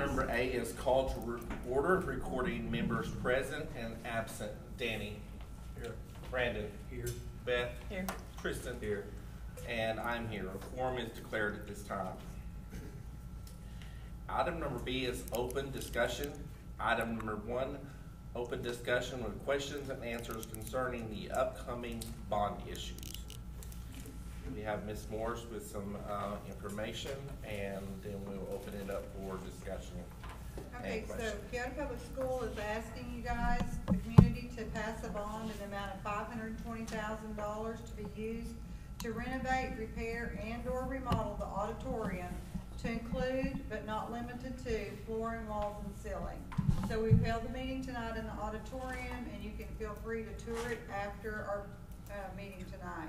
number A is call to order, recording members present and absent. Danny. Here. Brandon. Here. Beth. Here. Tristan. Here. And I'm here. A quorum is declared at this time. Item number B is open discussion. Item number 1, open discussion with questions and answers concerning the upcoming bond issues. We have Ms. Morris with some information, and then we'll open it up for discussion. Okay, so Keota Public School is asking you guys, the community, to pass a bond in the amount of $520,000 to be used to renovate, repair, and/or remodel the auditorium to include, but not limited to, flooring, walls, and ceiling. So we've held the meeting tonight in the auditorium, and you can feel free to tour it after our meeting tonight.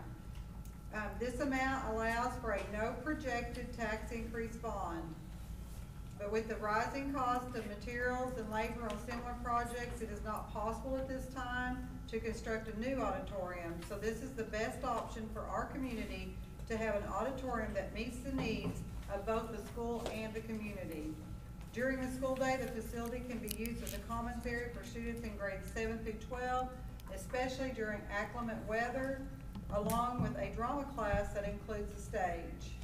This amount allows for a no projected tax increase bond. But with the rising cost of materials and labor on similar projects, it is not possible at this time to construct a new auditorium. So this is the best option for our community to have an auditorium that meets the needs of both the school and the community. During the school day, the facility can be used as a commons area for students in grades 7 through 12, especially during inclement weather, along with a drama class that includes a stage.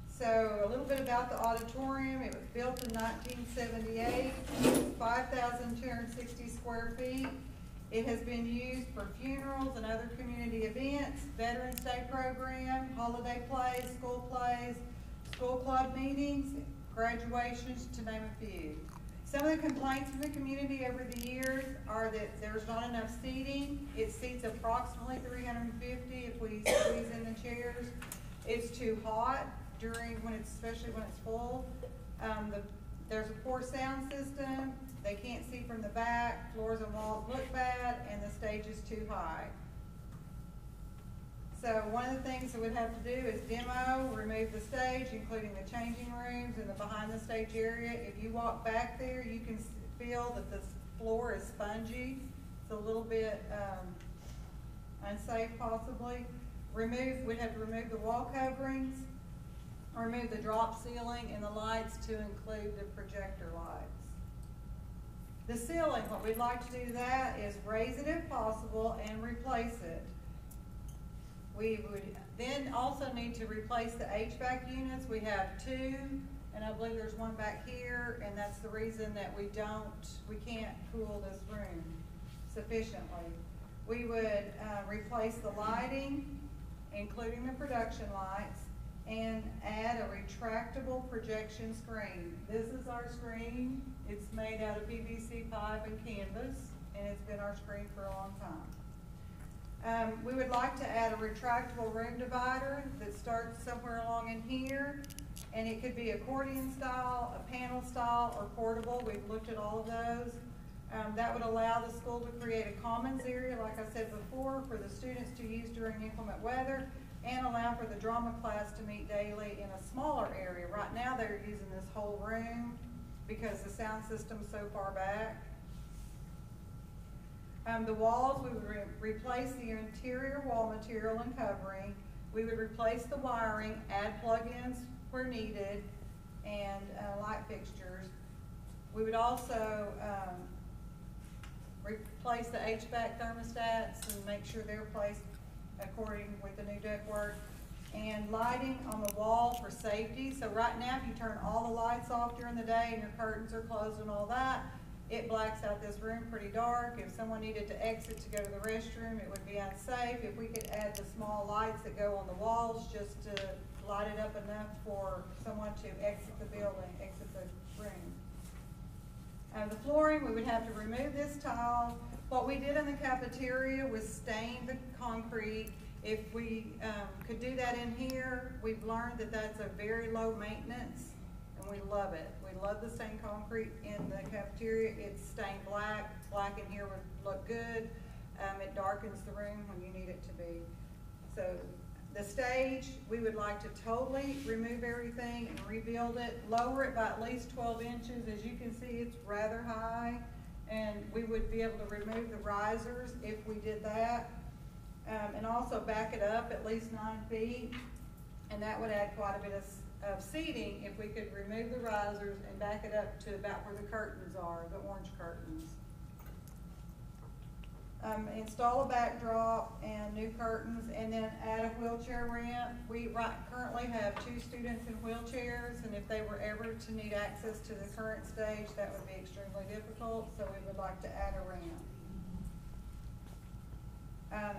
So a little bit about the auditorium. It was built in 1978, 5,260 square feet. It has been used for funerals and other community events, Veterans Day program, holiday plays, school club meetings, graduations, to name a few. Some of the complaints from the community over the years are that there's not enough seating. It seats approximately 350 if we squeeze in the chairs. It's too hot especially when it's full. There's a poor sound system. They can't see from the back. Floors and walls look bad, and the stage is too high. So one of the things that we'd have to do is demo, remove the stage, including the changing rooms and the behind the stage area. If you walk back there, you can feel that the floor is spongy. It's a little bit unsafe possibly. We'd have to remove the wall coverings, remove the drop ceiling and the lights to include the projector lights. The ceiling, what we'd like to do to that is raise it if possible and replace it. We would then also need to replace the HVAC units. We have 2, and I believe there's one back here, and that's the reason that we can't cool this room sufficiently. We would replace the lighting, including the production lights, and add a retractable projection screen. This is our screen. It's made out of PVC pipe and canvas, and it's been our screen for a long time. We would like to add a retractable room divider that starts somewhere along in here, and it could be accordion style, a panel style, or portable. We've looked at all of those. That would allow the school to create a commons area, like I said before, for the students to use during inclement weather, and allow for the drama class to meet daily in a smaller area. Right now they're using this whole room because the sound system's so far back. The walls, we would replace the interior wall material and covering. We would replace the wiring, add plug-ins where needed, and light fixtures. We would also replace the HVAC thermostats and make sure they're placed according with the new ductwork, and lighting on the wall for safety. So right now, if you turn all the lights off during the day and your curtains are closed and all that, it blacks out this room pretty dark. If someone needed to exit to go to the restroom, it would be unsafe. If we could add the small lights that go on the walls just to light it up enough for someone to exit the building, exit the room. The flooring, we would have to remove this tile. What we did in the cafeteria was stain the concrete. If we could do that in here, we've learned that that's a very low maintenance, and we love it. We love the stained concrete in the cafeteria. It's stained black. Black in here would look good. It darkens the room when you need it to be. So the stage, we would like to totally remove everything and rebuild it, lower it by at least 12 inches. As you can see, it's rather high. And we would be able to remove the risers if we did that, and also back it up at least 9 feet, and that would add quite a bit of of seating if we could remove the risers and back it up to about where the curtains are, the orange curtains. Install a backdrop and new curtains, and then add a wheelchair ramp. We currently have 2 students in wheelchairs, and if they were ever to need access to the current stage, that would be extremely difficult, so we would like to add a ramp.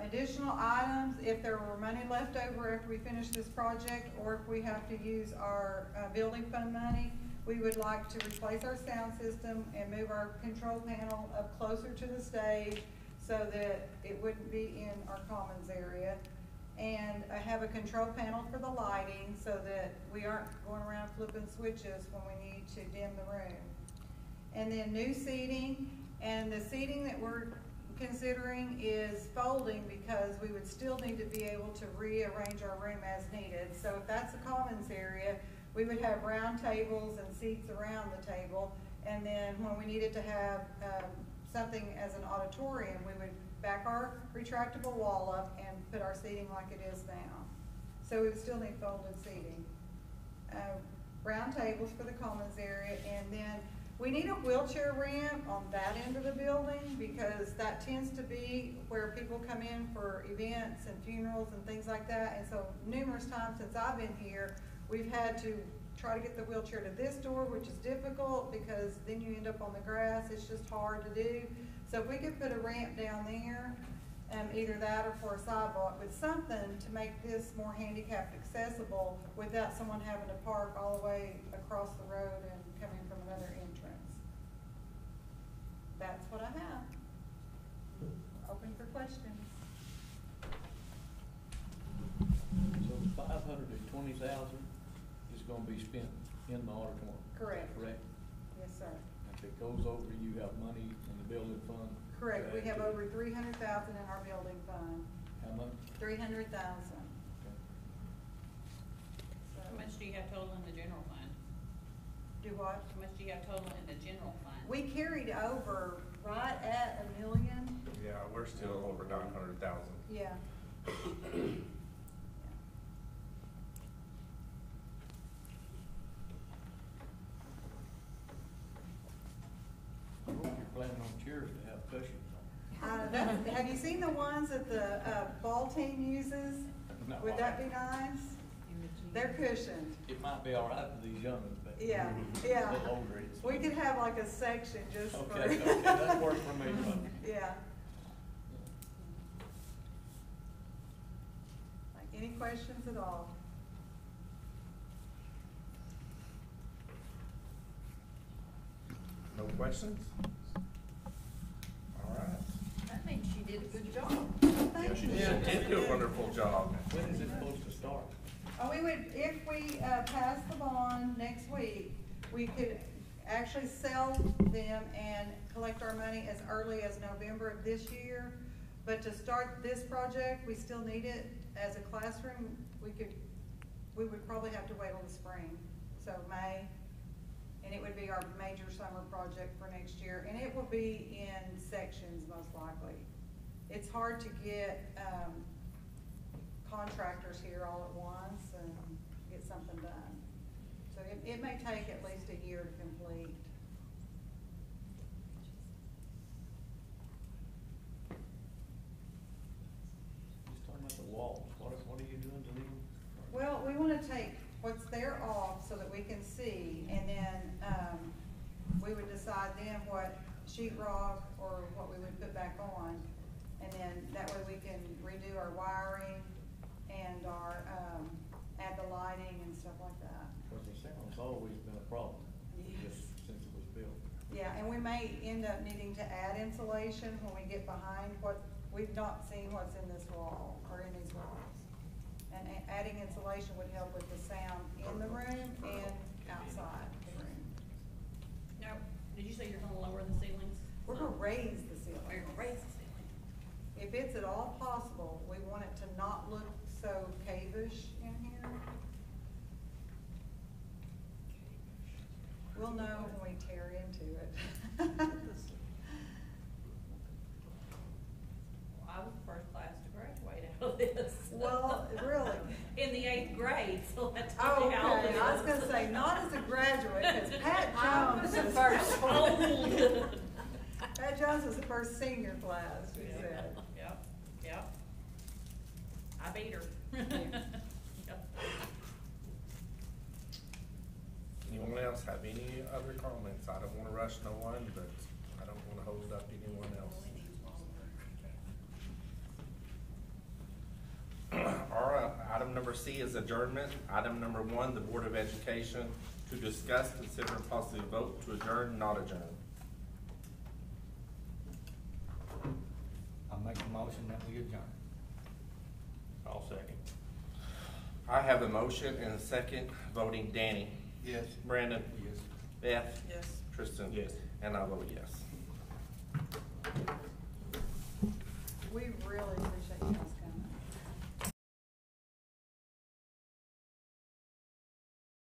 Additional items, if there were money left over after we finish this project, or if we have to use our building fund money, we would like to replace our sound system and move our control panel up closer to the stage so that it wouldn't be in our commons area. And have a control panel for the lighting so that we aren't going around flipping switches when we need to dim the room. And then new seating, and the seating that we're considering is folding because we would still need to be able to rearrange our room as needed. So if that's a commons area, we would have round tables and seats around the table, and then when we needed to have something as an auditorium, we would back our retractable wall up and put our seating like it is now. So we would still need folded seating. Round tables for the commons area, and then we need a wheelchair ramp on that end of the building because that tends to be where people come in for events and funerals and things like that. And so numerous times since I've been here, we've had to try to get the wheelchair to this door, which is difficult because then you end up on the grass. It's just hard to do. So if we could put a ramp down there, either that or for a sidewalk, but something to make this more handicapped accessible without someone having to park all the way across the road and come in from another entrance. That's what I have. Open for questions. So 520,000 is going to be spent in the auditorium. Correct. Correct. Yes, sir. If it goes over, you have money in the building fund. Correct. We have over 300,000 in our building fund. How much? 300,000. Okay. How much do you have total in the general fund? Do what? How much do you have total in the general fund? We carried over right at $1 million. Yeah, we're still over 900,000. Yeah. I hope you're planning on chairs to have cushions on. Have you seen the ones that the ball team uses? No, Would I that be haven't. nice? They're cushioned. It might be all right for these young ones, but Yeah, a yeah. little older it's. We could have like a section just for. Okay, that works for me. Yeah. Like, any questions at all? No questions? All right. That means she did a good job. Yeah, she did do a wonderful job. When is it supposed to start? Oh, we would, if we pass the bond next week, we could actually sell them and collect our money as early as November of this year. But to start this project, we still need it as a classroom. We would probably have to wait till the spring, so May. And it would be our major summer project for next year. And it will be in sections most likely. It's hard to get contractors here all at once and get something done. So it may take at least a year to complete. Just talking about the walls. What are you doing to them? Well, we want to take what's there off so that we can see, and then we would decide then what sheetrock or what we would put back on. And then that way we can redo our wiring and our, add the lighting and stuff like that. Because the sound's always been a problem. Yes. Just since it was built. Yeah, and we may end up needing to add insulation when we get behind what, we've not seen what's in this wall or in these walls. And adding insulation would help with the sound in the room and outside the room. No, did you say you're gonna lower the ceilings? We're gonna raise the ceiling. Or you're gonna raise the ceiling? If it's at all possible, we want it to not look so cavish in here. We'll know when we tear into it. Well, I was the first class to graduate out of this. Well, really? In the 8th grade, so that's Oh, how old okay, it I is. first one. Oh. Pat Johnson was the first senior class, she said. Yep, yep. I beat her. Yep. Anyone else have any other comments? I don't wanna rush no one, but I don't wanna hold up anyone else. All right, item number C is adjournment. Item number 1, the Board of Education to discuss, consider, and possibly vote to adjourn, not adjourn. I'll make a motion that we adjourn. I'll second. I have a motion and a second, voting Danny. Yes. Brandon. Yes. Beth. Yes. Tristan. Yes. And I vote yes. We really